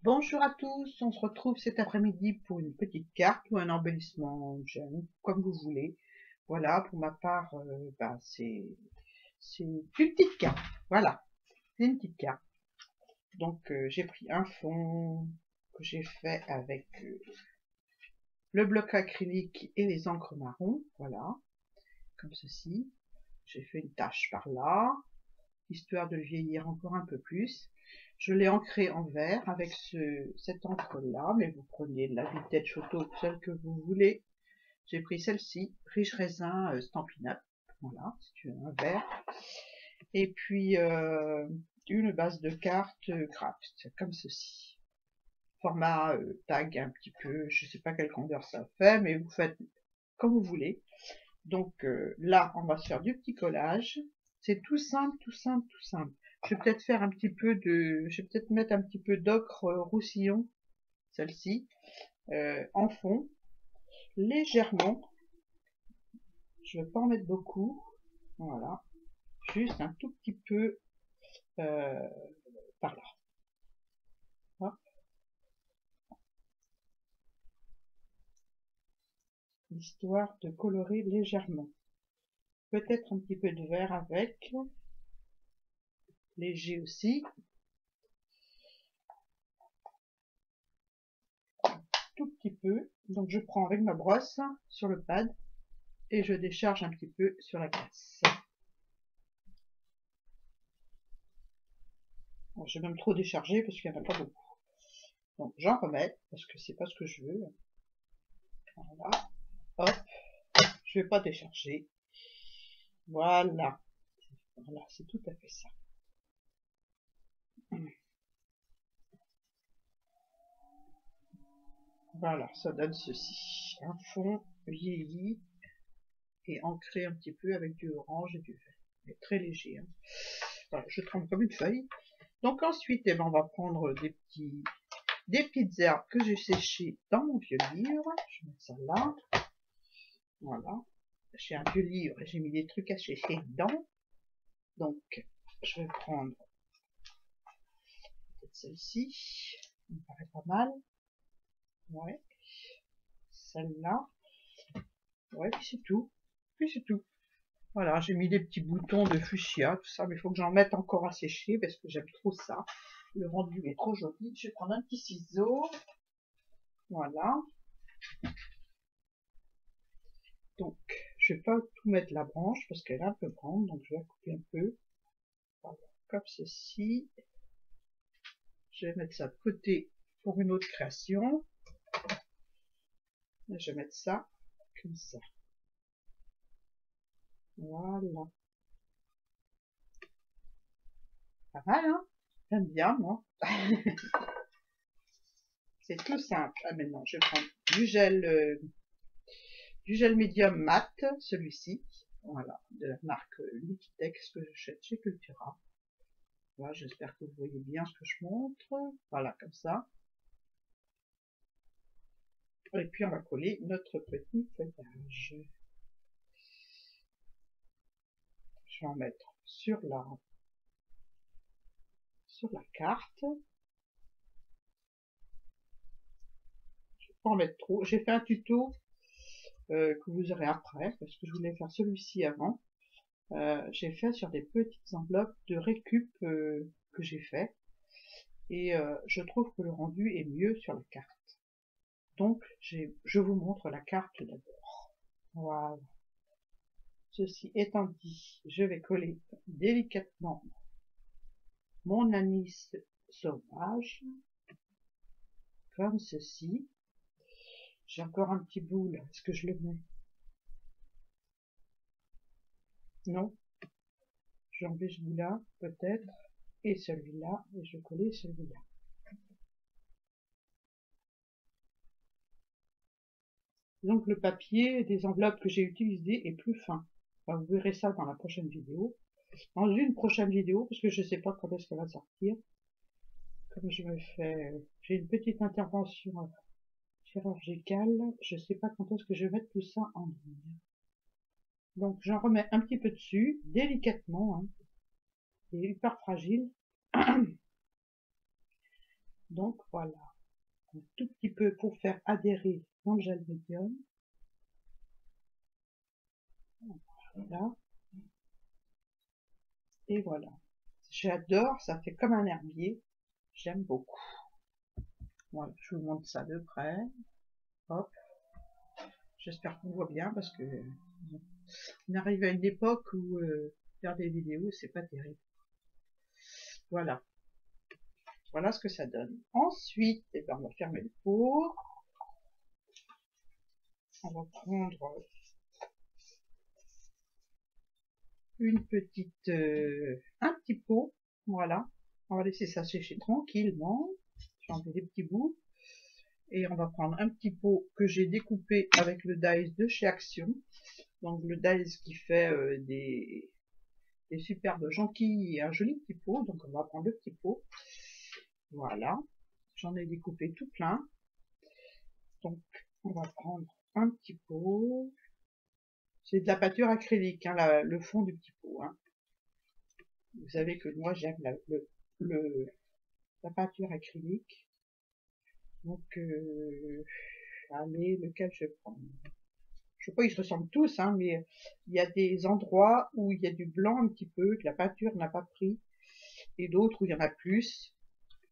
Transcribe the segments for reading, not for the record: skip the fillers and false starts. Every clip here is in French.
Bonjour à tous, on se retrouve cet après-midi pour une petite carte ou un embellissement jeune, comme vous voulez. Voilà, pour ma part, c'est une petite carte. Voilà, c'est une petite carte. Donc j'ai pris un fond que j'ai fait avec le bloc acrylique et les encres marron. Voilà, comme ceci. J'ai fait une tache par là, histoire de le vieillir encore un peu plus. Je l'ai ancré en vert avec cette encre-là, mais vous prenez la Vintage Photo, celle que vous voulez. J'ai pris celle-ci, Riche Raisin Stampin' Up, voilà, c'est un vert. Et puis une base de cartes Craft, comme ceci. Format tag un petit peu, je sais pas quelle grandeur ça fait, mais vous faites comme vous voulez. Donc là, on va se faire du petit collage. C'est tout simple, tout simple, tout simple. Je vais peut-être faire un petit peu de, je vais peut-être mettre un petit peu d'ocre roussillon, celle-ci, en fond, légèrement. Je vais pas en mettre beaucoup, voilà, juste un tout petit peu euh, par là. Hop. Histoire de colorer légèrement. Peut-être un petit peu de vert avec, léger aussi, tout petit peu. Donc je prends avec ma brosse sur le pad et je décharge un petit peu sur la glace. Bon, j'ai même trop déchargé parce qu'il n'y en a pas beaucoup. Donc j'en remets parce que c'est pas ce que je veux. Voilà, hop, je vais pas décharger. Voilà, voilà, c'est tout à fait ça. Voilà, ça donne ceci. Un fond vieilli et ancré un petit peu avec du orange et du vert. Mais très léger. Hein. Voilà, je trempe comme une feuille. Donc ensuite, eh ben, on va prendre des petites herbes que j'ai séchées dans mon vieux livre. Je vais mettre ça là. Voilà. J'ai un vieux livre et j'ai mis des trucs à sécher dedans. Donc, je vais prendre peut-être celle-ci. Ça me paraît pas mal. Ouais. Celle-là. Ouais, puis c'est tout. Puis c'est tout. Voilà, j'ai mis des petits boutons de fuchsia, tout ça, mais il faut que j'en mette encore à sécher parce que j'aime trop ça. Le rendu est trop joli. Je vais prendre un petit ciseau. Voilà. Donc, je vais pas tout mettre la branche parce qu'elle est un peu grande, donc je vais couper un peu. Voilà, comme ceci. Je vais mettre ça de côté pour une autre création. Et je vais mettre ça comme ça. Voilà. Pas mal, hein? J'aime bien, moi. C'est tout simple. Ah, maintenant, je vais prendre du gel médium mat, celui-ci. Voilà, de la marque Liquitex que j'achète chez Cultura. Voilà, j'espère que vous voyez bien ce que je montre. Voilà, comme ça. Et puis on va coller notre petit feuillage. Je vais en mettre sur la carte. Je vais pas en mettre trop. J'ai fait un tuto que vous aurez après, parce que je voulais faire celui-ci avant. J'ai fait sur des petites enveloppes de récup que j'ai fait. Et je trouve que le rendu est mieux sur la carte. Donc, je vous montre la carte d'abord. Voilà. Ceci étant dit, je vais coller délicatement mon anis sauvage, comme ceci. J'ai encore un petit bout là, est-ce que je le mets? Non, j'ai enlevé ce bout là, peut-être, et celui-là, et je vais coller celui-là. Donc le papier des enveloppes que j'ai utilisé est plus fin. Enfin, vous verrez ça dans la prochaine vidéo. Dans une prochaine vidéo, parce que je ne sais pas quand est-ce qu'elle va sortir. Comme je me fais, j'ai une petite intervention chirurgicale, je ne sais pas quand est-ce que je vais mettre tout ça en ligne. Donc j'en remets un petit peu dessus, délicatement, hein. C'est hyper fragile. Donc voilà, un tout petit peu pour faire adhérer mon gel médium. Voilà. Et voilà. J'adore, ça fait comme un herbier. J'aime beaucoup. Voilà, je vous montre ça de près. Hop. J'espère qu'on voit bien parce que on arrive à une époque où faire des vidéos, c'est pas terrible. Voilà. Voilà ce que ça donne. Ensuite, eh ben, on va fermer le pot. On va prendre une petite, un petit pot. Voilà. On va laisser ça sécher tranquillement. Je vais enlever les petits bouts. Et on va prendre un petit pot que j'ai découpé avec le dies de chez Action. Donc le dies qui fait des superbes jonquilles et un joli petit pot. Donc on va prendre le petit pot. Voilà. J'en ai découpé tout plein. Donc on va prendre un petit pot. C'est de la peinture acrylique, hein, le fond du petit pot. Hein. Vous savez que moi j'aime la peinture acrylique. Donc, allez, lequel je vais prendre? Je sais pas, ils se ressemblent tous, hein, mais il y a des endroits où il y a du blanc un petit peu, que la peinture n'a pas pris, et d'autres où il y en a plus.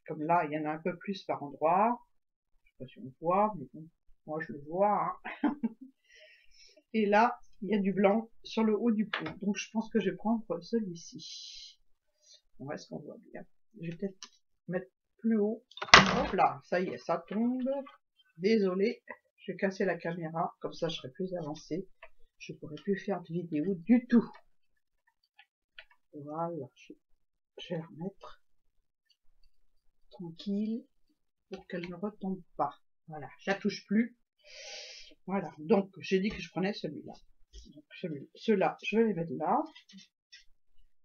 Comme là, il y en a un peu plus par endroit. Je sais pas si on voit, mais bon, moi je le vois. Hein. Et là, il y a du blanc sur le haut du pot. Donc je pense que je vais prendre celui-ci. Bon, est-ce qu'on voit bien? Je vais peut-être mettre plus haut. Hop là, ça y est, ça tombe. Désolé, je vais casser la caméra, comme ça je serai plus avancée. Je pourrai plus faire de vidéo du tout. Voilà, je vais remettre tranquille pour qu'elle ne retombe pas. Voilà, je la touche plus. Voilà, donc j'ai dit que je prenais celui-là. Ceux-là, je vais les mettre là.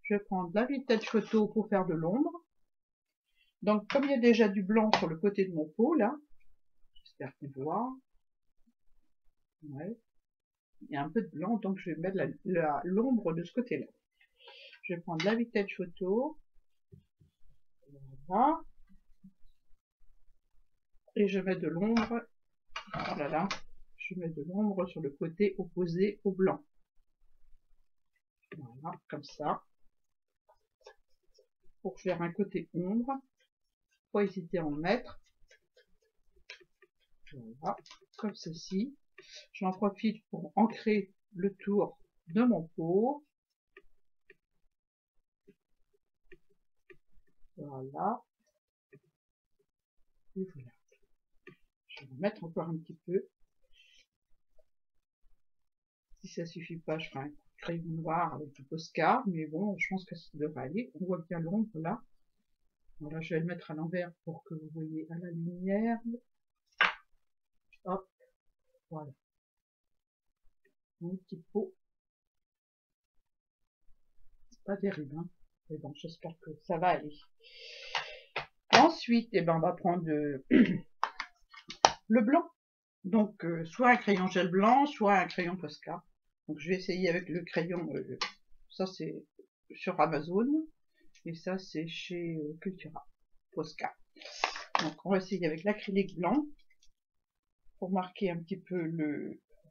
Je vais prendre la vintage photo pour faire de l'ombre. Donc comme il y a déjà du blanc sur le côté de mon pot là, j'espère qu'on voit. Ouais. Il y a un peu de blanc, donc je vais mettre l'ombre de ce côté-là. Je vais prendre la vintage photo. Voilà. Et je mets de l'ombre. Oh là là. Je mets de l'ombre sur le côté opposé au blanc. Voilà, comme ça. Pour faire un côté ombre. Pas hésiter à en mettre. Voilà, comme ceci. J'en profite pour ancrer le tour de mon pot. Voilà. Et voilà. Je vais en mettre encore un petit peu. Si ça suffit pas, je ferai un crayon noir avec du Posca. Mais bon, je pense que ça devrait aller. On voit bien l'ombre là. Voilà, je vais le mettre à l'envers pour que vous voyez à la lumière. Hop. Voilà. Mon petit pot. C'est pas terrible, hein. Mais bon, j'espère que ça va aller. Ensuite, eh ben, on va prendre le blanc. Donc, soit un crayon gel blanc, soit un crayon Posca. Donc, je vais essayer avec le crayon. Ça, c'est sur Amazon. Et ça, c'est chez Cultura. Posca. Donc, on va essayer avec l'acrylique blanc. Pour marquer un petit peu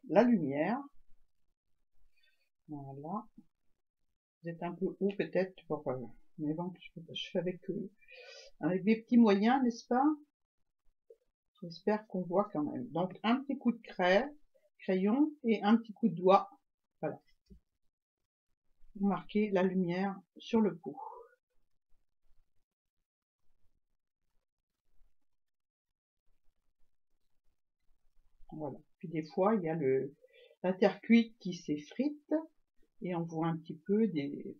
la lumière. Voilà. Vous êtes un peu haut peut-être pour... mais bon, je fais avec des petits moyens, n'est-ce pas? J'espère qu'on voit quand même. Donc, un petit coup de crayon et un petit coup de doigt. Voilà. Pour marquer la lumière sur le pot. Voilà. Puis des fois, il y a la terre cuite qui s'effrite et on voit un petit peu des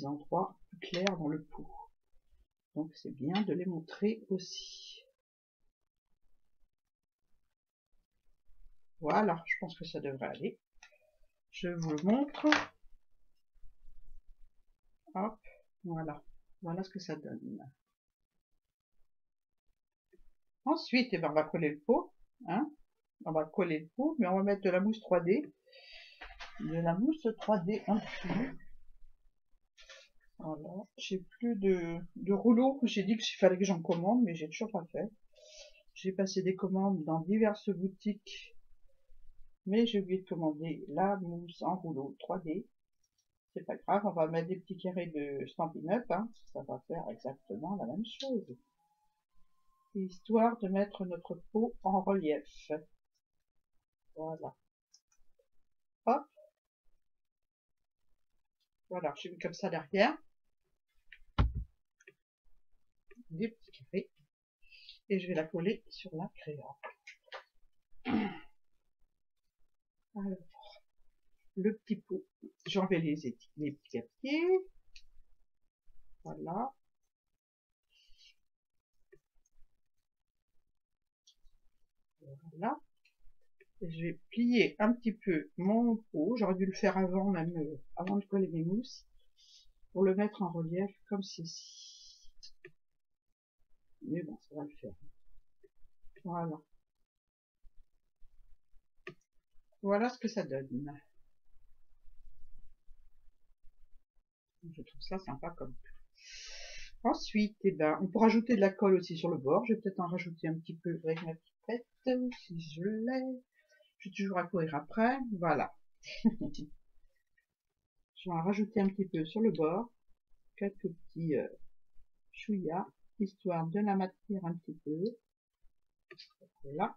endroits plus clairs dans le pot. Donc c'est bien de les montrer aussi. Voilà, je pense que ça devrait aller. Je vous le montre. Hop, voilà. Voilà ce que ça donne. Ensuite, eh ben, on va coller le pot. Hein, on va coller le pot, mais on va mettre de la mousse 3D. De la mousse 3D en dessous. Voilà, j'ai plus de rouleaux. J'ai dit qu'il fallait que j'en commande, mais j'ai toujours pas fait. J'ai passé des commandes dans diverses boutiques, mais j'ai oublié de commander la mousse en rouleau 3D. C'est pas grave, on va mettre des petits carrés de Stampin' Up, hein. Ça va faire exactement la même chose. Histoire de mettre notre peau en relief. Voilà. Hop, voilà, j'ai mis comme ça derrière. Des petits carrés. Et je vais la coller sur la créa. Alors, le petit pot, j'enlève les petits papiers. Voilà. Voilà. Je vais plier un petit peu mon pot. J'aurais dû le faire avant, même avant de coller mes mousses, pour le mettre en relief comme ceci. Mais bon, ça va le faire. Voilà. Voilà ce que ça donne. Je trouve ça sympa comme tout. Ensuite, eh ben, on peut rajouter de la colle aussi sur le bord. Je vais peut-être en rajouter un petit peu avec ma pipette, si je l'ai. Je vais toujours à courir après. Voilà. Je vais en rajouter un petit peu sur le bord. Quelques petits chouïas, histoire de la maintenir un petit peu. Voilà.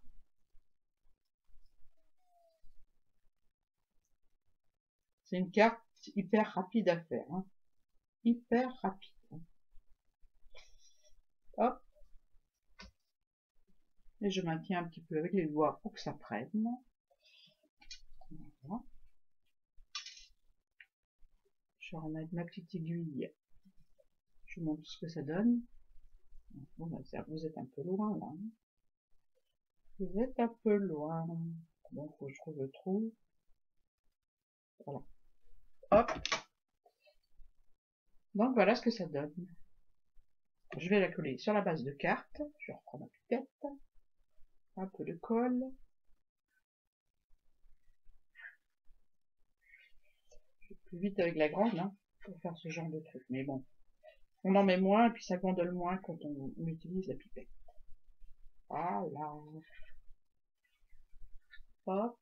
C'est une carte hyper rapide à faire. Hein. Hyper rapide. Hop. Et je maintiens un petit peu avec les doigts pour que ça prenne. Voilà. Je vais remettre ma petite aiguille. Je vous montre ce que ça donne. Bon, ben, vous êtes un peu loin là. Vous êtes un peu loin. Bon, faut que je trouve le trou. Voilà. Hop. Donc voilà ce que ça donne. Je vais la coller sur la base de carte. Je reprends ma pipette. Un peu de colle. Je vais plus vite avec la grande hein, pour faire ce genre de truc. Mais bon, on en met moins et puis ça gondole moins quand on utilise la pipette. Voilà. Hop.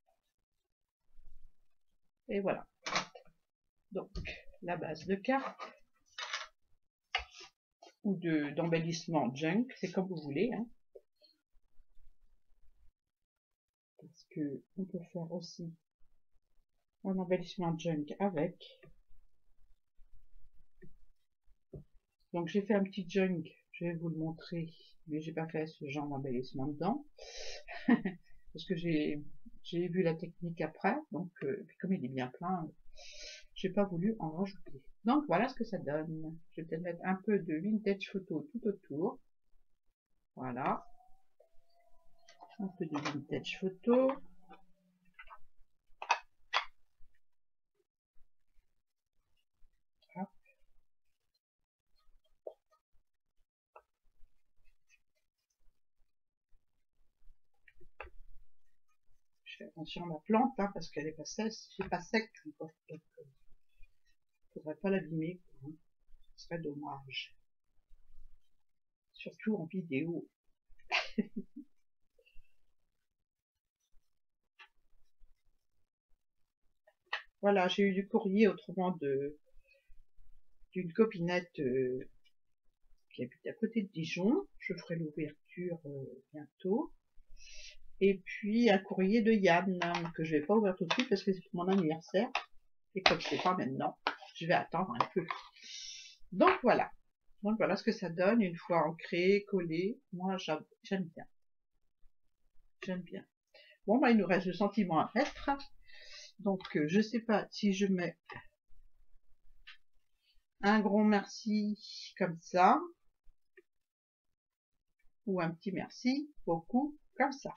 Et voilà. Donc, la base de carte ou d'embellissement junk, c'est comme vous voulez. Hein. Parce que on peut faire aussi un embellissement junk avec. Donc j'ai fait un petit junk, je vais vous le montrer, mais j'ai pas fait ce genre d'embellissement dedans. Parce que j'ai vu la technique après, donc puis comme il est bien plein, j'ai pas voulu en rajouter. Donc voilà ce que ça donne. Je vais peut-être mettre un peu de vintage photo tout autour. Voilà. Un peu de vintage photo. Hop. Je fais attention à ma plante, hein, parce qu'elle est pas sèche, c'est pas sec. Donc, faudrait pas l'abîmer. Hein. Ce serait dommage. Surtout en vidéo. Voilà, j'ai eu du courrier autrement d'une copinette qui habite à côté de Dijon. Je ferai l'ouverture bientôt. Et puis un courrier de Yann que je vais pas ouvrir tout de suite parce que c'est pour mon anniversaire. Et comme je sais pas maintenant, je vais attendre un peu. Donc voilà. Donc voilà ce que ça donne une fois ancré, collé. Moi j'aime bien. J'aime bien. Bon bah il nous reste le sentiment à mettre. Donc je sais pas si je mets un gros merci comme ça ou un petit merci beaucoup comme ça.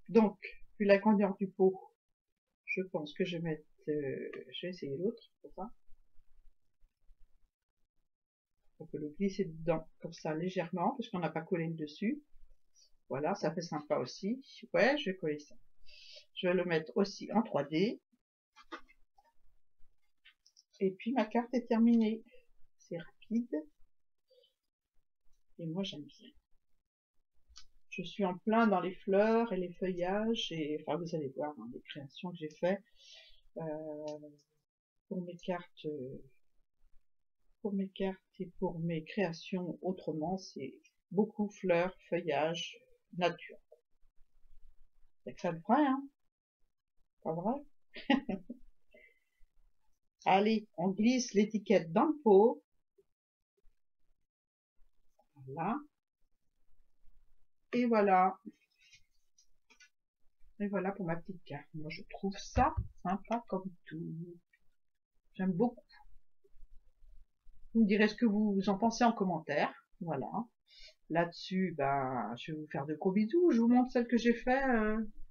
Donc vu la grandeur du pot, je pense que je vais mettre je vais essayer l'autre pour ça. On peut le glisser dedans comme ça légèrement parce qu'on n'a pas collé le dessus. Voilà, ça fait sympa aussi. Ouais, je vais coller ça. Je vais le mettre aussi en 3D. Et puis ma carte est terminée. C'est rapide. Et moi j'aime bien. Je suis en plein dans les fleurs et les feuillages. Et enfin vous allez voir hein, les créations que j'ai faites pour mes cartes. Pour mes cartes et pour mes créations autrement, c'est beaucoup fleurs, feuillages, nature. C'est que ça le vrai, hein? Pas vrai? Allez, on glisse l'étiquette dans le pot. Voilà. Et voilà. Et voilà pour ma petite carte. Moi, je trouve ça sympa comme tout. J'aime beaucoup. Vous me direz ce que vous en pensez en commentaire. Voilà. Là-dessus, ben, je vais vous faire de gros bisous. Je vous montre celle que j'ai fait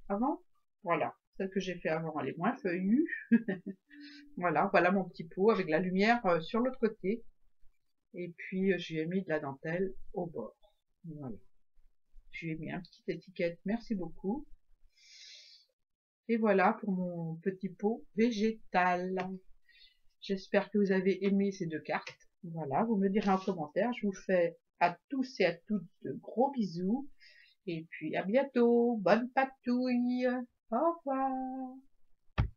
avant. Voilà. Celle que j'ai fait avant, elle est moins feuillue. Voilà, voilà mon petit pot avec la lumière sur l'autre côté. Et puis, j'y ai mis de la dentelle au bord. Voilà. J'y ai mis un petit étiquette. Merci beaucoup. Et voilà pour mon petit pot végétal. J'espère que vous avez aimé ces deux cartes. Voilà, vous me direz en commentaire. Je vous fais à tous et à toutes de gros bisous. Et puis à bientôt. Bonne patouille. Au revoir.